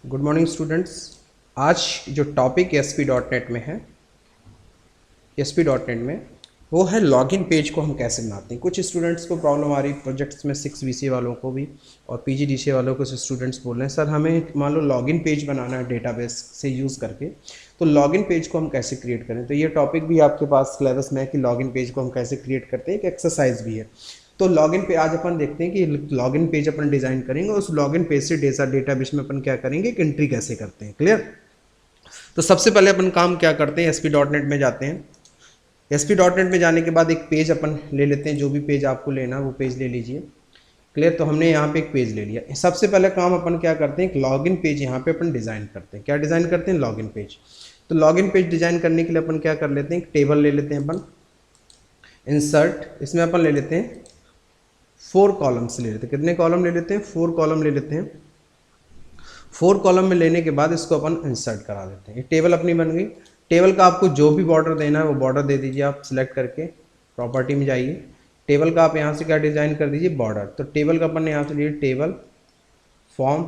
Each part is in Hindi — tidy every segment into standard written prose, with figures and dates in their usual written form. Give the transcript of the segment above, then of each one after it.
Good morning students. आज जो टॉपिक ASP.NET में है, ASP.NET में वो है लॉगिन पेज को हम कैसे बनाते हैं। कुछ स्टूडेंट्स को प्रॉब्लम आ रही प्रोजेक्ट्स में, 6 VCA वालों को भी और PGDCA वालों को स्टूडेंट्स बोल रहे हैं सर हमें मान लो लॉगिन पेज बनाना है डेटाबेस से यूज़ करके, तो लॉगिन पेज को हम कैसे क्रिएट करें। तो ये टॉपिक भी आपके पास सिलेबस में है कि लॉगिन पेज को हम कैसे क्रिएट करते हैं, एक एक्सरसाइज भी है। तो लॉगिन पे आज अपन देखते हैं कि लॉगिन पेज अपन डिज़ाइन करेंगे, उस लॉगिन पेज से डेटाबेस में अपन क्या करेंगे, एक एंट्री कैसे करते हैं। क्लियर। तो सबसे पहले अपन काम क्या करते हैं, ASP.NET में जाते हैं। ASP.NET में जाने के बाद एक पेज अपन ले लेते हैं, जो भी पेज आपको लेना वो पेज ले लीजिए। क्लियर। तो हमने यहाँ पे एक पेज ले लिया। सबसे पहले काम अपन क्या करते हैं, एक लॉगिन पेज यहाँ पे अपन डिज़ाइन करते हैं। क्या डिज़ाइन करते हैं, लॉगिन पेज। तो लॉगिन पेज डिज़ाइन करने के लिए अपन क्या कर लेते हैं, एक टेबल ले लेते हैं अपन, इंसर्ट, इसमें अपन ले लेते हैं 4 कॉलम्स ले लेते हैं। कितने कॉलम ले लेते हैं, 4 कॉलम ले लेते हैं। 4 कॉलम में लेने के बाद इसको अपन इंसर्ट करा देते हैं। एक टेबल अपनी बन गई। टेबल का आपको जो भी बॉर्डर देना है वो बॉर्डर दे दीजिए आप सिलेक्ट करके, प्रॉपर्टी में जाइए। टेबल का आप यहाँ से क्या डिज़ाइन कर दीजिए, बॉर्डर। तो टेबल का अपन ने यहाँ से लिए टेबल फॉर्म,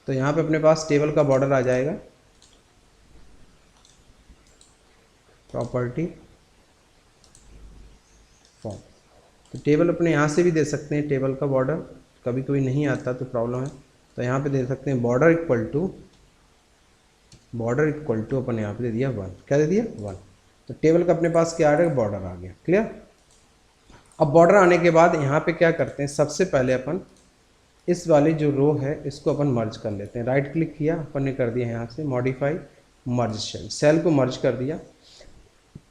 तो यहाँ पे अपने पास टेबल का बॉर्डर आ जाएगा, प्रॉपर्टी फॉर्म। तो टेबल अपने यहाँ से भी दे सकते हैं, टेबल का बॉर्डर कभी कभी नहीं आता तो प्रॉब्लम है, तो यहाँ पे दे सकते हैं बॉर्डर इक्वल टू अपन यहाँ पे दे दिया 1। क्या दे दिया, 1। तो टेबल का अपने पास क्या आ रहा है, बॉर्डर आ गया। क्लियर। अब बॉर्डर आने के बाद यहाँ पे क्या करते हैं, सबसे पहले अपन इस वाली जो रो है इसको अपन मर्ज कर लेते हैं। राइट क्लिक किया, अपन ने कर दिया यहाँ से मॉडिफाई मर्ज सेल, सेल को मर्ज कर दिया।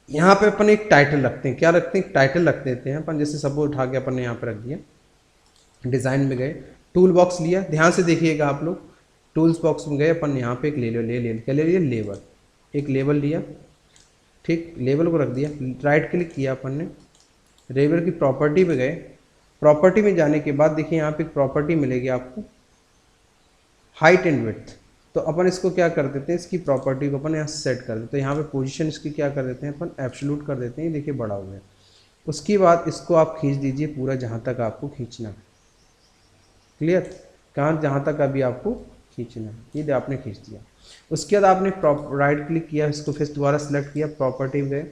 यहाँ पे अपन एक टाइटल रखते हैं। क्या रखते हैं, टाइटल रख देते हैं अपन। जैसे सब उठा के अपन ने यहाँ पे रख दिया, डिज़ाइन में गए, टूल बॉक्स लिया, ध्यान से देखिएगा आप लोग। टूल्स बॉक्स में गए अपन, यहाँ पे एक ले लिया, क्या ले लिया, लेबल। एक लेबल लिया, ठीक, लेबल को रख दिया। राइट क्लिक किया अपन ने, लेबल की प्रॉपर्टी पे गए। प्रॉपर्टी में जाने के बाद देखिए यहाँ पे एक प्रॉपर्टी मिलेगी आपको, हाइट एंड विड्थ। तो अपन इसको क्या कर देते हैं, इसकी प्रॉपर्टी को अपन यहाँ सेट कर देते हैं। तो यहाँ पे पोजीशन इसकी क्या कर देते हैं अपन, एब्सोल्यूट कर देते हैं। देखिए बड़ा हो गया। उसके बाद इसको आप खींच दीजिए पूरा जहाँ तक आपको खींचना है। क्लियर। कहाँ, जहाँ तक अभी आपको खींचना है, ये आपने खींच दिया। उसके बाद आपने राइट क्लिक किया, इसको फिर दोबारा सेलेक्ट किया, प्रॉपर्टी में गए,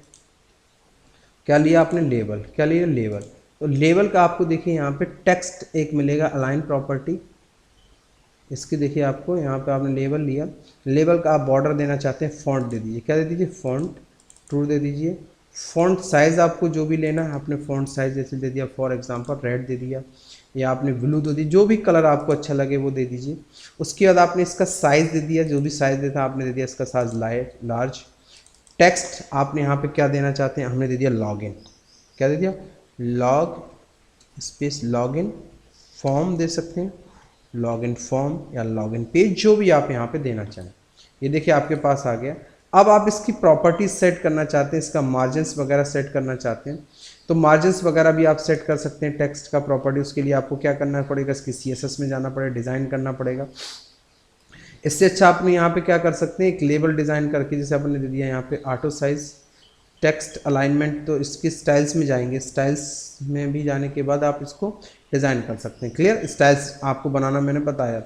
क्या लिया आपने, लेबल। क्या लिया, लेबल। तो लेबल का आपको देखिए यहाँ पे टेक्स्ट एक मिलेगा, अलाइन प्रॉपर्टी। इसकी देखिए आपको यहाँ पे आपने लेबल लिया, लेबल का आप बॉर्डर देना चाहते हैं, फॉन्ट दे दीजिए। क्या दे दीजिए, फॉन्ट, ट्रू दे दीजिए। फॉन्ट साइज़ आपको जो भी लेना है, आपने फॉन्ट साइज़ जैसे दे दिया, फॉर एग्जांपल रेड दे दिया, या आपने ब्लू दे दी, जो भी कलर आपको अच्छा लगे वो दे दीजिए। उसके बाद आपने इसका साइज़ दे दिया, जो भी साइज़ देता आपने दे दिया, इसका साइज़ लार्ज। टेक्स्ट आपने यहाँ पे क्या देना चाहते हैं, हमने दे दिया लॉगिन। क्या दे दिया, लॉग स्पेस लॉगिन। फॉर्म दे सकते हैं, लॉगिन फॉर्म या लॉगिन पेज, जो भी आप यहाँ पे देना चाहें। ये देखिए आपके पास आ गया। अब आप इसकी प्रॉपर्टीज सेट करना चाहते हैं, इसका मार्जिन्स वगैरह सेट करना चाहते हैं, तो मार्जिन्स वगैरह भी आप सेट कर सकते हैं टेक्स्ट का प्रॉपर्टी। उसके लिए आपको क्या करना पड़ेगा, इसकी CSS में जाना पड़ेगा, डिज़ाइन करना पड़ेगा। इससे अच्छा आपने यहाँ पे क्या कर सकते हैं, एक लेबल डिज़ाइन करके, जैसे आपने दे दिया यहाँ पे ऑटो साइज टेक्स्ट अलाइनमेंट, तो इसकी स्टाइल्स में जाएंगे, स्टाइल्स में भी जाने के बाद आप इसको डिज़ाइन कर सकते हैं। क्लियर। स्टाइल्स आपको बनाना मैंने बताया।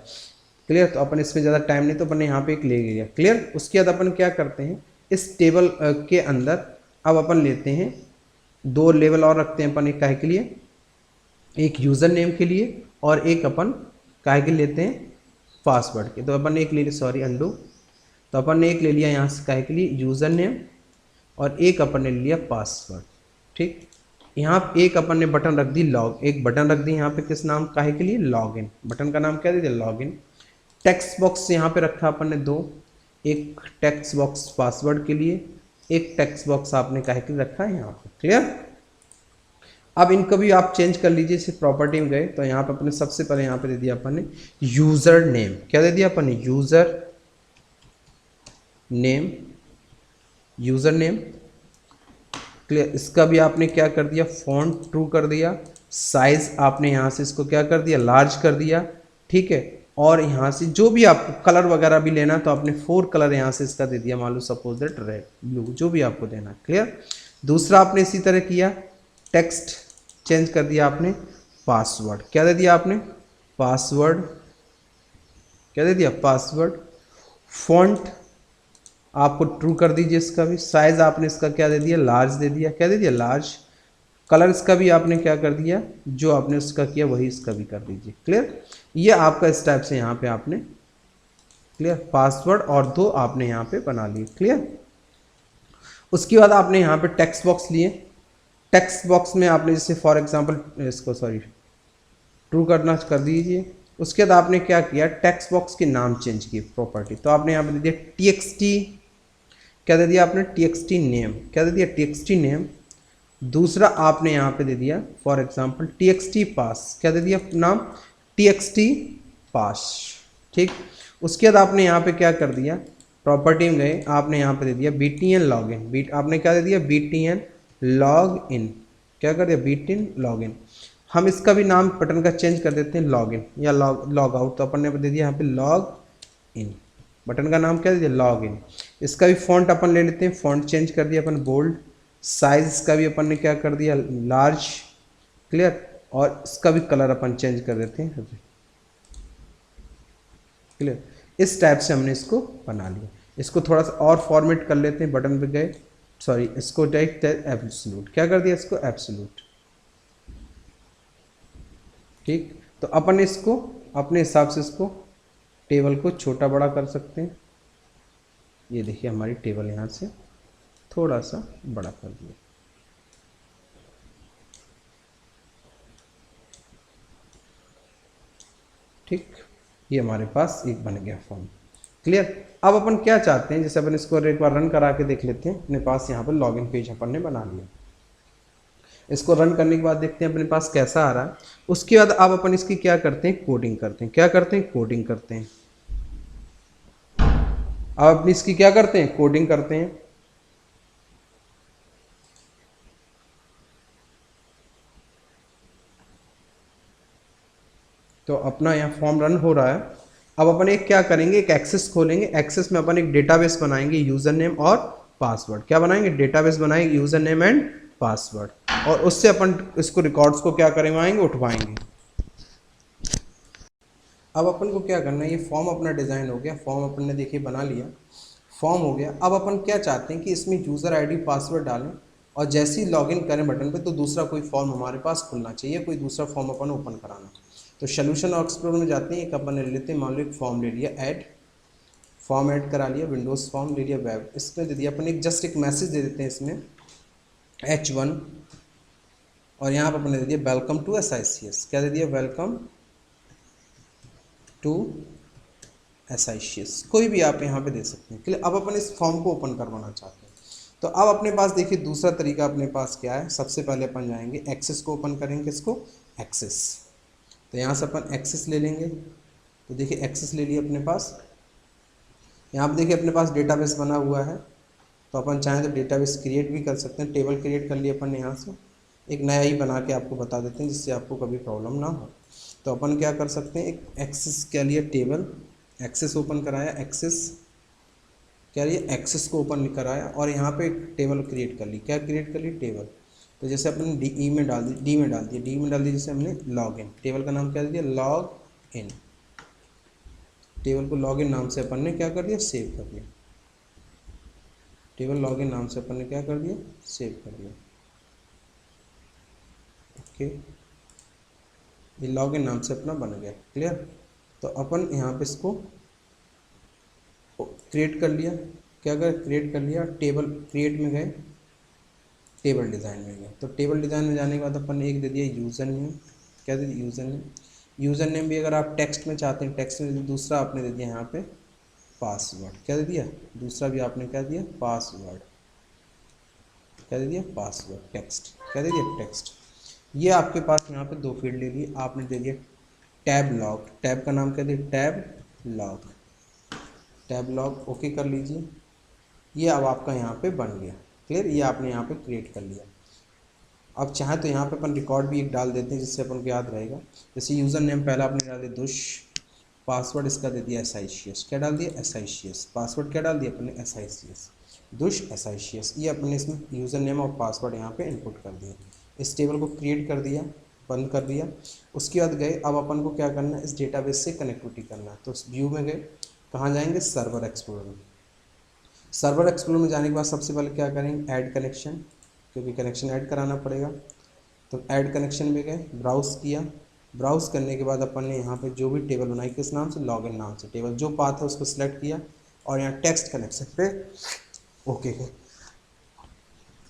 क्लियर। तो अपन इसमें ज़्यादा टाइम नहीं, तो अपन यहाँ पे एक ले लिया। क्लियर। उसके बाद अपन क्या करते हैं, इस टेबल के अंदर अब अपन लेते हैं 2 लेवल और रखते हैं अपन, एक काहे के लिए, एक यूज़र नेम के लिए और एक अपन काहे के लेते हैं, पासवर्ड के। तो अपन ने एक ले लिया, सॉरी अंडू, तो अपन ने एक ले लिया यहाँ से काहे के लिए, यूज़र नेम, और एक अपन ने लिया पासवर्ड। ठीक। यहाँ एक अपन ने बटन रख दी लॉग, एक बटन रख दी यहाँ पे, किस नाम, काहे के लिए, लॉगिन। बटन का नाम क्या दे दिया, लॉगिन। टेक्स्ट बॉक्स यहाँ पे रखा अपन ने 2, एक टेक्स्ट बॉक्स पासवर्ड के लिए, एक टेक्स्ट बॉक्स आपने काहे के लिए रखा है यहाँ पे। क्लियर। अब इनको भी आप चेंज कर लीजिए। सिर्फ प्रॉपर्टी में गए तो यहाँ पे अपने सबसे पहले यहाँ पे दे दिया अपन ने यूज़र नेम। क्या दे दिया अपन ने, user name, user name. Clear. इसका भी आपने क्या कर दिया, फॉन्ट ट्रू कर दिया, साइज आपने यहाँ से इसको क्या कर दिया, लार्ज कर दिया। ठीक है। और यहाँ से जो भी आपको कलर वगैरह भी लेना, तो आपने 4 कलर यहाँ से इसका दे दिया, मान लो सपोज दैट रेड, ब्लू, जो भी आपको देना। क्लियर। दूसरा आपने इसी तरह किया, टेक्स्ट चेंज कर दिया आपने, पासवर्ड क्या दे दिया आपने, पासवर्ड क्या दे दिया, पासवर्ड। फॉन्ट आपको ट्रू कर दीजिए, इसका भी साइज आपने इसका क्या दे दिया, लार्ज दे दिया, क्या दे दिया, लार्ज। कलर इसका भी आपने क्या कर दिया, जो आपने उसका किया वही इसका भी कर दीजिए। क्लियर, ये आपका इस टाइप से यहाँ पे आपने क्लियर पासवर्ड और 2 आपने यहाँ पे बना लिए। क्लियर, उसके बाद आपने यहाँ पे टेक्स्ट बॉक्स लिए। टेक्स्ट बॉक्स में आपने जैसे फॉर एग्जांपल इसको ट्रू करना कर दीजिए। उसके बाद आपने क्या किया, टेक्स्ट बॉक्स के नाम चेंज किए प्रॉपर्टी। तो आपने यहाँ पे दे दिया txt, क्या दे दिया आपने, txt नेम, क्या दे दिया, txt नेम। दूसरा आपने यहाँ पे दे दिया फॉर एग्जांपल txt पास, क्या दे दिया नाम, txt पास। ठीक, उसके बाद आपने यहाँ पे क्या कर दिया, प्रॉपर्टी में गए, आपने यहाँ पे दे दिया btn लॉगिन, आपने क्या दे दिया, btn लॉग इन, क्या कर दिया, btn लॉग इन। हम इसका भी नाम बटन का चेंज कर देते हैं लॉग इन या लॉग आउट। तो अपन ने दे दिया यहाँ पे लॉग इन, बटन का नाम क्या दे दिया, लॉग इन। इसका भी फॉन्ट अपन ले लेते हैं, फॉन्ट चेंज कर दिया अपन बोल्ड। साइज का भी अपन ने क्या कर दिया, लार्ज। क्लियर, और इसका भी कलर अपन चेंज कर देते हैं। क्लियर, इस टाइप से हमने इसको बना लिया। इसको थोड़ा सा और फॉर्मेट कर लेते हैं, बटन पे गए, सॉरी इसको डायरेक्ट एब्सोल्यूट, क्या कर दिया इसको, एब्सोल्यूट। ठीक, तो अपन इसको अपने हिसाब से इसको टेबल को छोटा बड़ा कर सकते हैं। ये देखिए हमारी टेबल यहाँ से थोड़ा सा बड़ा कर दिया। ठीक, ये हमारे पास एक बन गया फॉर्म। क्लियर, अब अपन क्या चाहते हैं, जैसे अपन इसको एक बार रन करा के देख लेते हैं। अपने पास यहाँ पर लॉगिन पेज अपन ने बना लिया। इसको रन करने के बाद देखते हैं अपने पास कैसा आ रहा है। उसके बाद अब अपन इसकी क्या करते हैं, कोडिंग करते हैं। क्या करते हैं, कोडिंग करते हैं। अब अपनी इसकी क्या करते हैं, कोडिंग करते हैं। तो अपना यहाँ फॉर्म रन हो रहा है। अब अपन एक क्या करेंगे, एक एक्सेस खोलेंगे। एक्सेस में अपन एक डेटाबेस बनाएंगे, यूजर नेम और पासवर्ड। क्या बनाएंगे, डेटाबेस बनाएंगे, यूजर नेम एंड पासवर्ड, और उससे अपन इसको रिकॉर्ड्स को क्या करेंगे, उठवाएंगे। अब अपन को क्या करना है, ये फॉर्म अपना डिज़ाइन हो गया, फॉर्म अपन ने देखिए बना लिया, फॉर्म हो गया। अब अपन क्या चाहते हैं कि इसमें यूज़र आईडी पासवर्ड डालें, और जैसे ही लॉगिन करें बटन पे तो दूसरा कोई फॉर्म हमारे पास खुलना चाहिए, कोई दूसरा फॉर्म अपन ओपन कराना। तो सोल्यूशन एक्सप्लोरर में जाते हैं, एक अपन ले लेते हैं, मान लो एक फॉर्म ले लिया, ऐड फॉर्म ऐड करा लिया, विंडोज़ फॉर्म ले लिया, वेब, इसमें दे दिया अपन एक जस्ट एक मैसेज दे देते हैं इसमें H1, और यहाँ पर अपन ने दे दिया वेलकम टू SICS। क्या दे दिया, वेलकम टू SICS, कोई भी आप यहाँ पे दे सकते हैं। क्लियर, अब अपन इस फॉर्म को ओपन करवाना चाहते हैं। तो अब अपने पास देखिए दूसरा तरीका अपने पास क्या है। सबसे पहले अपन जाएंगे एक्सेस को ओपन करेंगे, इसको एक्सेस। तो यहाँ से अपन एक्सेस ले लेंगे। तो देखिए एक्सेस ले लिया अपने पास। यहाँ पर देखिए अपने पास डेटाबेस बना हुआ है, तो अपन चाहें तो डेटाबेस क्रिएट भी कर सकते हैं। टेबल क्रिएट कर लिया अपन ने, यहाँ से एक नया ही बना के आपको बता देते हैं, जिससे आपको कभी प्रॉब्लम ना हो। तो अपन क्या कर सकते हैं, एक एक्सेस क्या लिया, टेबल, एक्सेस ओपन कराया, एक्सेस क्या लिया, एक्सेस को ओपन कराया, और यहाँ पे एक टेबल क्रिएट कर ली। क्या क्रिएट कर ली, टेबल। तो जैसे अपन डी में डाल दी, डी में डाल दिया, जैसे हमने लॉग इन, टेबल का नाम क्या दे दिया, लॉग इन। टेबल को लॉग इन नाम से अपन ने क्या कर दिया, सेव कर दिया। टेबल लॉग इन नाम से अपन ने क्या कर दिया, सेव कर दिया। ओके, ये लॉग इन नाम से अपना बन गया। क्लियर, तो अपन यहाँ पे इसको क्रिएट कर लिया। क्या कर, क्रिएट कर लिया, टेबल क्रिएट में गए, टेबल डिज़ाइन में गए। तो टेबल डिज़ाइन में जाने के बाद अपन ने एक दे दिया यूज़र नेम। क्या दे दिया, यूज़र नेम। यूज़र नेम भी अगर आप टेक्स्ट में चाहते हैं, टेक्स्ट में। दूसरा आपने दे दिया यहाँ पे पासवर्ड। क्या दे दिया, दूसरा भी आपने क्या दिया, पासवर्ड। क्या दे दिया, पासवर्ड, टेक्स्ट। क्या दे दिया, टेक्स्ट। ये आपके पास यहाँ पे 2 फील्ड ले लिए। आपने दे दिया टैब लॉग, टैब का नाम क्या दिया, tab log, tab log. Okay कर लीजिए। ये अब आपका यहाँ पे बन गया। क्लियर, ये आपने यहाँ पे क्रिएट कर लिया। अब चाहे तो यहाँ पे अपन रिकॉर्ड भी एक डाल देते हैं, जिससे अपन को याद रहेगा। जैसे यूज़र नेम पहला आपने डाल दिया दुश, पासवर्ड इसका दे दिया SICS। क्या डाल दिया, SICS। पासवर्ड क्या डाल दिया अपन ने, SICS, दुश SICS। ये अपने इसमें यूज़र नेम और पासवर्ड यहाँ पे इनपुट कर दिया। इस टेबल को क्रिएट कर दिया। बंद कर दिया। उसके बाद गए, अब अपन को क्या करना है, इस डेटाबेस से कनेक्टिविटी करना है। तो उस व्यू में गए, कहाँ जाएंगे, सर्वर एक्सप्लोरर में। सर्वर एक्सप्लोरर में जाने के बाद सबसे पहले क्या करेंगे, ऐड कनेक्शन, क्योंकि कनेक्शन ऐड कराना पड़ेगा। तो ऐड कनेक्शन में गए, ब्राउज़ किया। ब्राउज़ करने के बाद अपन ने यहाँ पे जो भी टेबल बनाई, किस नाम से, लॉगिन नाम से टेबल, जो पाथ है उसको सिलेक्ट किया और यहाँ टेक्स्ट कनेक्शन पे ओके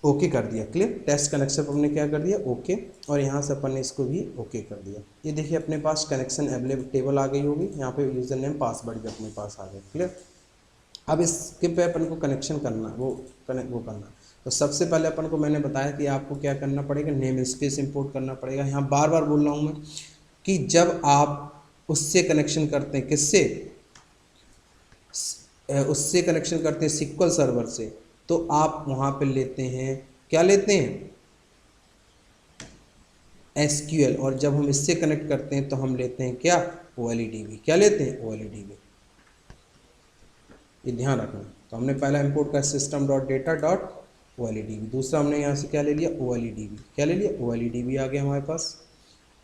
ओके कर दिया। क्लियर, टेस्ट कनेक्शन पर हमने क्या कर दिया, ओके, और यहाँ से अपन ने इसको भी ओके कर दिया। ये देखिए अपने पास कनेक्शन अवेलेबल टेबल आ गई होगी, यहाँ पे यूज़र नेम पासवर्ड भी अपने पास आ गए। क्लियर, अब इसके पे अपन को कनेक्शन करना, वो करना। तो सबसे पहले अपन को मैंने बताया कि आपको क्या करना पड़ेगा, नेम स्पेस इंपोर्ट करना पड़ेगा। यहाँ बार बार बोल रहा हूँ मैं कि जब आप उससे कनेक्शन करते हैं, किससे, उससे कनेक्शन करते हैं SQL सर्वर से, तो आप वहाँ पे लेते हैं, क्या लेते हैं, SQL। और जब हम इससे कनेक्ट करते हैं तो हम लेते हैं क्या, OLEDB। क्या लेते हैं, OLEDB। ये ध्यान रखना। तो हमने पहला इंपोर्ट कर system.data.OLEDB, दूसरा हमने यहाँ से क्या ले लिया, OLEDB। क्या ले लिया, OLEDB आ गया हमारे पास।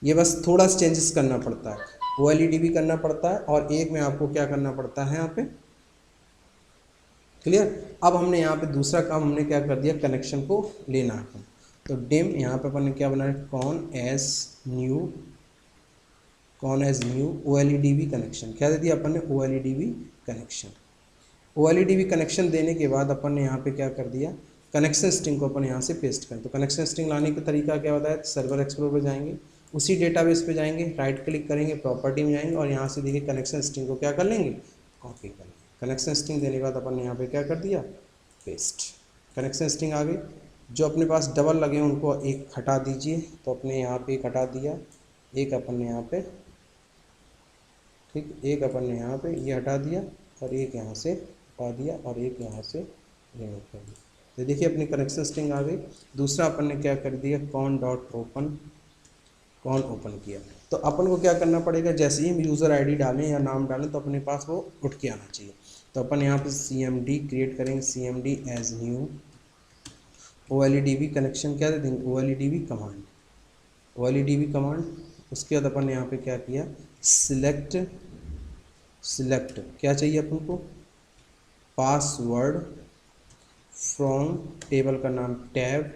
ये बस थोड़ा सा चेंजेस करना पड़ता है, OLEDB करना पड़ता है, और एक में आपको क्या करना पड़ता है यहाँ पे। क्लियर, अब हमने यहाँ पे दूसरा काम हमने क्या कर दिया, कनेक्शन को लेना है। तो डिम, यहाँ पे अपन ने क्या बनाया, con as new OLEDB connection. क्या दे दिया अपन ने, OLEDB कनेक्शन। OLEDB कनेक्शन देने के बाद अपन ने यहाँ पे क्या कर दिया, कनेक्शन स्ट्रिंग को अपन यहाँ से पेस्ट करें। तो कनेक्शन स्ट्रिंग लाने का तरीका क्या बताया, सर्वर एक्सप्लोरर पे जाएंगे, उसी डेटाबेस पे जाएंगे, राइट क्लिक करेंगे, प्रॉपर्टी में जाएंगे, और यहाँ से देखिए कनेक्शन स्ट्रिंग को क्या कर लेंगे, कॉपी कर लेंगे। कनेक्शन स्ट्रिंग देने के बाद अपन ने यहाँ पे क्या कर दिया, पेस्ट। कनेक्शन स्ट्रिंग आ गई। जो अपने पास डबल लगे हैं उनको एक हटा दीजिए, तो अपने यहाँ पे एक हटा दिया, एक अपन ने यहाँ पे, ठीक, एक अपन ने यहाँ पे ये हटा दिया, और एक यहाँ से हटा दिया, और एक यहाँ से रिमूव कर दिया। तो देखिए अपनी कनेक्शन स्ट्रिंग आ गई। दूसरा अपन ने क्या कर दिया, कॉन ओपन किया। तो अपन को क्या करना पड़ेगा, जैसे ही हम यूज़र आईडी डालें या नाम डालें तो अपने पास वो उठ के आना चाहिए। तो अपन यहाँ पे CMD क्रिएट करेंगे, CMD as new OLEDB connection, क्या दे देंगे, OLEDB कमांड। उसके बाद अपन ने यहाँ पे क्या किया, सिलेक्ट क्या चाहिए अपन को, पासवर्ड फ्रॉम टेबल का नाम tab,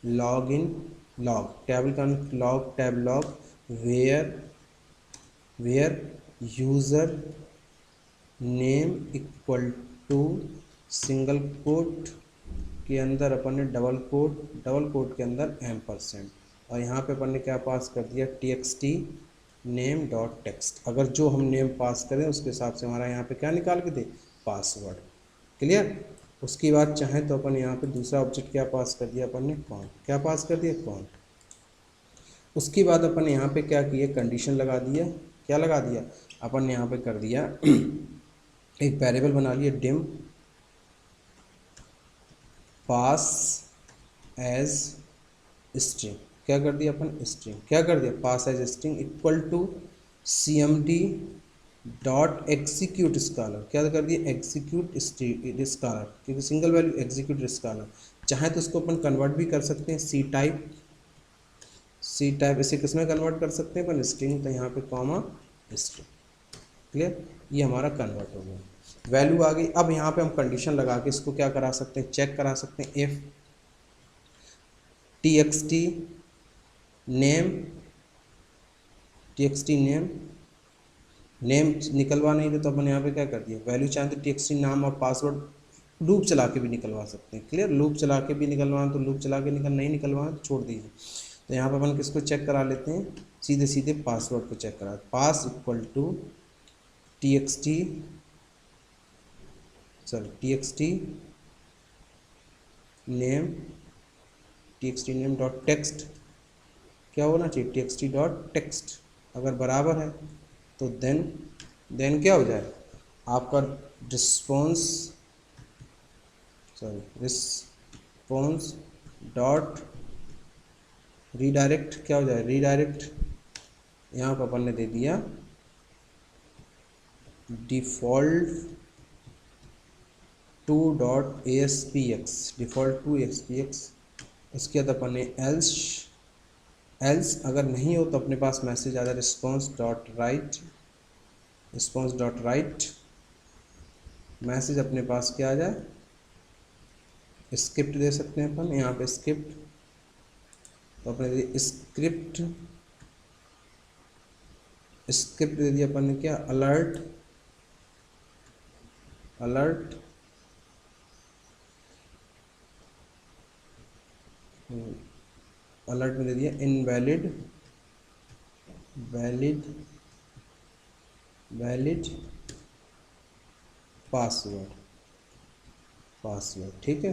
log in log, table का log, tab log, where user name equal to single quote के अंदर अपन ने डबल कोट के अंदर %, और यहाँ पे अपन ने क्या पास कर दिया, txt नेम डॉट टेक्स्ट। अगर जो हम नेम पास करें उसके हिसाब से हमारा यहाँ पे क्या निकाल के दे, पासवर्ड। क्लियर, उसके बाद चाहें तो अपन यहाँ पे दूसरा ऑब्जेक्ट क्या पास कर दिया अपन ने, कॉन। क्या पास कर दिया, कॉन। उसके बाद अपन ने यहाँ पे क्या किया, कंडीशन लगा दिया। क्या लगा दिया, अपन ने यहाँ पे कर दिया एक वेरिएबल बना लिया, डिम पास एज स्ट्रिंग। क्या कर दिया अपन, स्ट्रिंग। क्या कर दिया, pass as string equal to CMD dot execute scalar. क्या कर दिया, एग्जीक्यूट स्कॉलर, क्योंकि सिंगल वैल्यू एग्जीक्यूट स्कॉलर। चाहे तो इसको अपन कन्वर्ट भी कर सकते हैं, सी टाइप इसे किस में कन्वर्ट कर सकते हैं अपन, स्ट्रिंग। तो यहाँ पे कॉमा स्ट्रिंग। क्लियर, ये हमारा कन्वर्ट हो गया, वैल्यू आ गई। अब यहाँ पे हम कंडीशन लगा के इसको क्या करा सकते हैं, चेक करा सकते हैं, इफ txt नेम निकलवा नहीं दे तो अपन यहाँ पे क्या कर दिया, वैल्यू चाहे तो txt नाम और पासवर्ड लूप चला के भी निकलवा सकते हैं। क्लियर, लूप चला के भी निकलवाएं तो लूप चला के नहीं निकलवाएं तो छोड़ दीजिए। तो यहाँ पे अपन किसको चेक करा लेते हैं, सीधे पासवर्ड को चेक करा, pass equal to txt name dot text. क्या होना चाहिए, txt डॉट टेक्स्ट। अगर बराबर है तो देन क्या हो जाए, आपका रिस्पॉन्स डॉट रीडायरेक्ट। क्या हो जाए, रीडायरेक्ट। यहाँ पर अपन ने दे दिया डिफ़ॉल्ट टू ASPX। उसके बाद अपन ने एल्स एल्स अगर नहीं हो तो अपने पास मैसेज आ जाए रिस्पॉन्स डॉट राइट मैसेज अपने पास क्या आ जाए, स्क्रिप्ट दे सकते हैं अपन यहाँ पे स्क्रिप्ट, तो अपने स्क्रिप्ट स्क्रिप्ट दे दिया अपन ने क्या, अलर्ट अलर्ट अलर्ट में दे दिया इनवैलिड वैलिड वैलिड पासवर्ड ठीक है।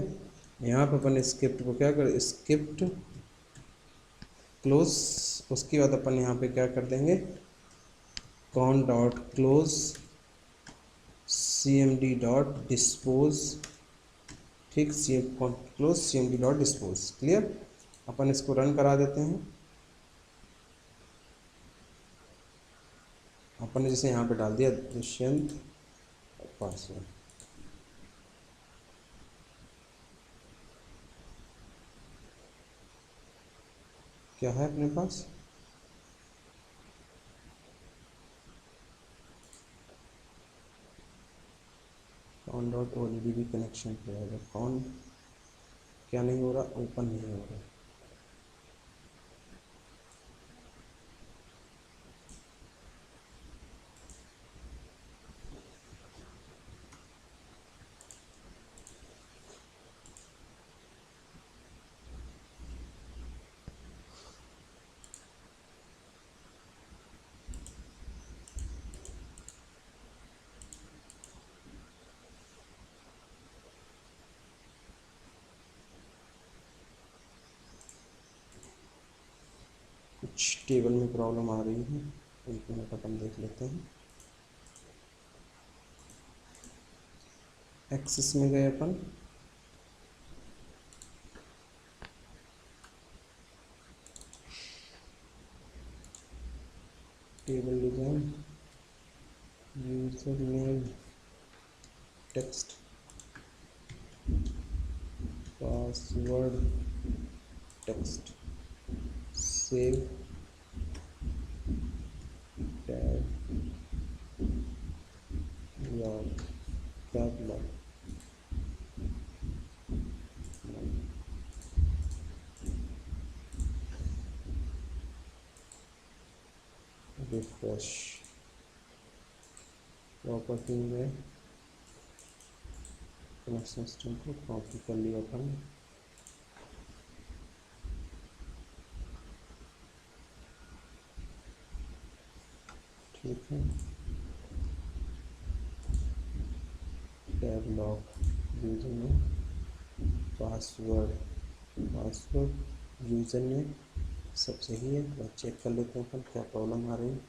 यहाँ पर अपन स्क्रिप्ट को क्या कर, स्क्रिप्ट क्लोज, उसके बाद अपन यहाँ पे क्या कर देंगे, con dot close cmd dot dispose, ठीक, close cmd dot dispose, clear. अपन इसको रन करा देते हैं। अपन ने जैसे यहाँ पे डाल दिया दुष्यंत पासवर्ड, क्या है अपने पास, कॉन डॉट ODB कनेक्शन पे आएगा, कॉन क्या नहीं हो रहा, ओपन नहीं हो रहा, कुछ टेबल में प्रॉब्लम आ रही है, एक मिनट अपन देख लेते हैं। एक्सेस में गए अपन, table design, user name text password text save tab log tab log refresh, property में कनेक्शन सिस्टम को कॉपी कर लिया अपन, ठीक है। Tab lock user name password user name सब सही है, तो चेक कर लेते हैं अपन क्या प्रॉब्लम आ रही है।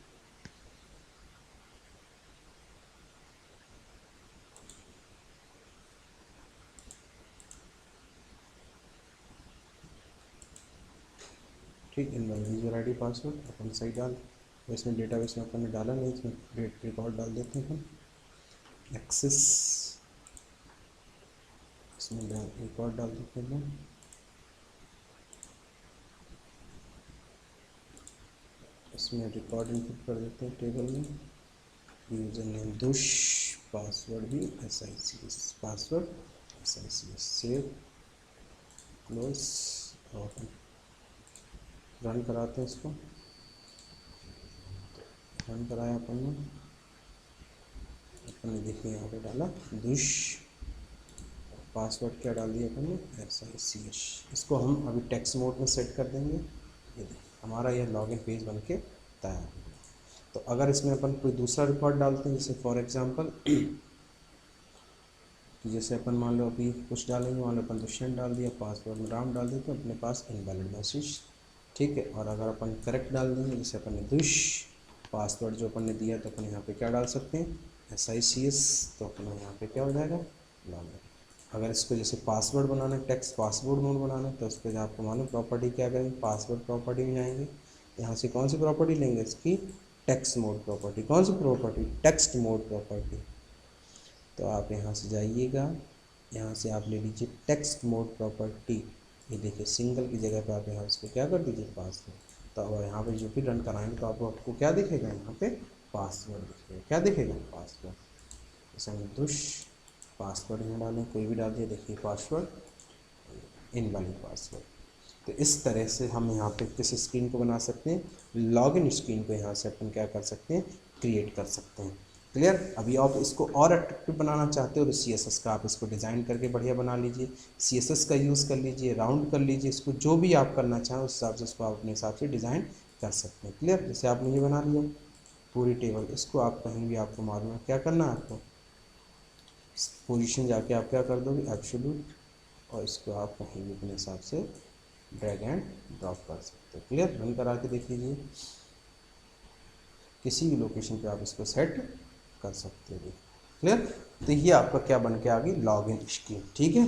ठीक, इन यूजर ID पासवर्ड अपन सही डाल, तो इसमें डेटाबेस में अपन ने डाला नहीं, इसमें क्रिएट रिकॉर्ड डाल देते हैं अपन, एक्सेस इसमें रिकॉर्ड डाल देते हैं, इसमें रिकॉर्ड इनपुट कर देते हैं टेबल में, यूजर नेम दुश, पासवर्ड भी SICS password SICS, save close, और रन कराते हैं इसको, रन कराया अपन ने देखिए यहाँ पे डाला दुश, पासवर्ड क्या डाल दिया अपन ने SICS, इसको हम अभी टेक्स्ट मोड में सेट कर देंगे। ये देखिए हमारा यह लॉगिन पेज बन के तैयार। तो अगर इसमें अपन कोई दूसरा रिकॉर्ड डालते हैं, जैसे फॉर एग्जांपल जैसे अपन मान लो अभी कुछ डालेंगे, मान लो अपन दुष्यंत डाल दिया, पासवर्ड में राम डाल दिया, तो अपने पास इनवैलिड मैसेज, ठीक है। और अगर अपन करेक्ट डाल देंगे, जैसे अपन ने दुश पासवर्ड जो अपन ने दिया, तो अपन यहाँ पे क्या डाल सकते हैं SICS, तो अपना यहाँ पे क्या हो जाएगा लॉगिन। अगर इसको जैसे पासवर्ड बनाना है, टेक्स्ट पासवर्ड मोड बनाना है, तो उस पर आपको मालूम प्रॉपर्टी क्या करेंगे, पासवर्ड प्रॉपर्टी में जाएंगे, यहाँ से कौन सी प्रॉपर्टी लेंगे इसकी, टेक्स्ट मोड प्रॉपर्टी, कौन सी प्रॉपर्टी, टेक्स्ट मोड प्रॉपर्टी। तो आप यहाँ से जाइएगा, यहाँ से आप ले लीजिए टेक्स्ट मोड प्रॉपर्टी, ये देखिए सिंगल की जगह पे आप यहाँ उसको क्या कर दीजिए पासवर्ड, तो अब यहाँ पे जो भी रन कराएंगे तो आपको क्या दिखेगा, यहाँ पे पासवर्ड दिखेगा। क्या दिखेगा, पासवर्ड। जैसे हम दुश पासवर्ड यहाँ डालें, कोई भी डाल दिया, देखिए पासवर्ड इनवैलिड पासवर्ड। तो इस तरह से हम यहाँ पे किस स्क्रीन को बना सकते हैं, लॉगिन स्क्रीन को यहाँ से अपन क्या कर सकते हैं, क्रिएट कर सकते हैं। क्लियर। अभी आप इसको और अट्रैक्टिव बनाना चाहते हो तो CSS का आप इसको डिज़ाइन करके बढ़िया बना लीजिए, CSS का यूज़ कर लीजिए, राउंड कर लीजिए इसको, जो भी आप करना चाहें उस हिसाब से इसको आप अपने हिसाब से डिज़ाइन कर सकते हैं। क्लियर। जैसे आपने ये बना लिया पूरी टेबल, इसको आप कहीं भी आपको मालूम है क्या करना है, आपको पोजीशन जाके आप क्या कर दोगे, एब्सोल्यूट, और इसको आप कहीं भी अपने हिसाब से ड्रैग एंड ड्रॉप कर सकते हो। क्लियर। रन करा के देख लीजिए, किसी भी लोकेशन पे आप इसको सेट कर सकते हो। क्लियर। तो ये आपका क्या बन के आ गई, लॉगिन स्क्रीन। ठीक है।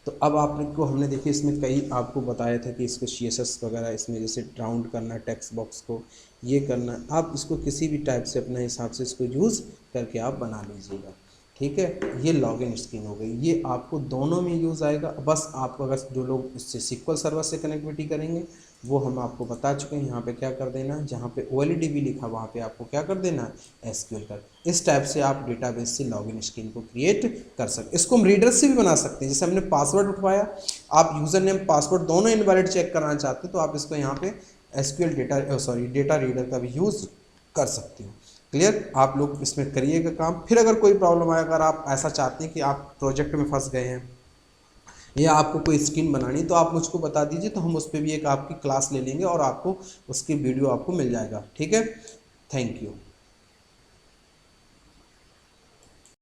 तो अब आपको हमने देखिए इसमें कई आपको बताया था कि इसको CSS वगैरह इसमें जैसे राउंड करना है, टेक्स्ट बॉक्स को ये करना है, आप इसको किसी भी टाइप से अपने हिसाब से इसको यूज़ करके आप बना लीजिएगा। ठीक है। ये लॉगिन स्क्रीन हो गई, ये आपको दोनों में यूज़ आएगा। बस आपको अगर जो लोग इससे SQL सर्वर से कनेक्टिविटी करेंगे वो हम आपको बता चुके हैं। यहाँ पे क्या कर देना है, जहाँ पे OLEDB लिखा वहाँ पे आपको क्या कर देना है, SQL कर। इस टाइप से आप डेटाबेस से लॉगिन स्क्रीन को क्रिएट कर सकते। इसको हम रीडर से भी बना सकते हैं। जैसे हमने पासवर्ड उठवाया, आप यूज़र नेम पासवर्ड दोनों इनवैलिड चेक करना चाहते हैं तो आप इसको यहाँ पे SQL डेटा रीडर का भी यूज़ कर सकते हो। क्लियर। आप लोग इसमें करिएगा काम। फिर अगर कोई प्रॉब्लम आए, अगर आप ऐसा चाहते हैं कि आप प्रोजेक्ट में फंस गए हैं या आपको कोई स्क्रीन बनानी तो आप मुझको बता दीजिए, तो हम उस पर भी एक आपकी क्लास ले लेंगे और आपको उसकी वीडियो आपको मिल जाएगा। ठीक है। Thank you.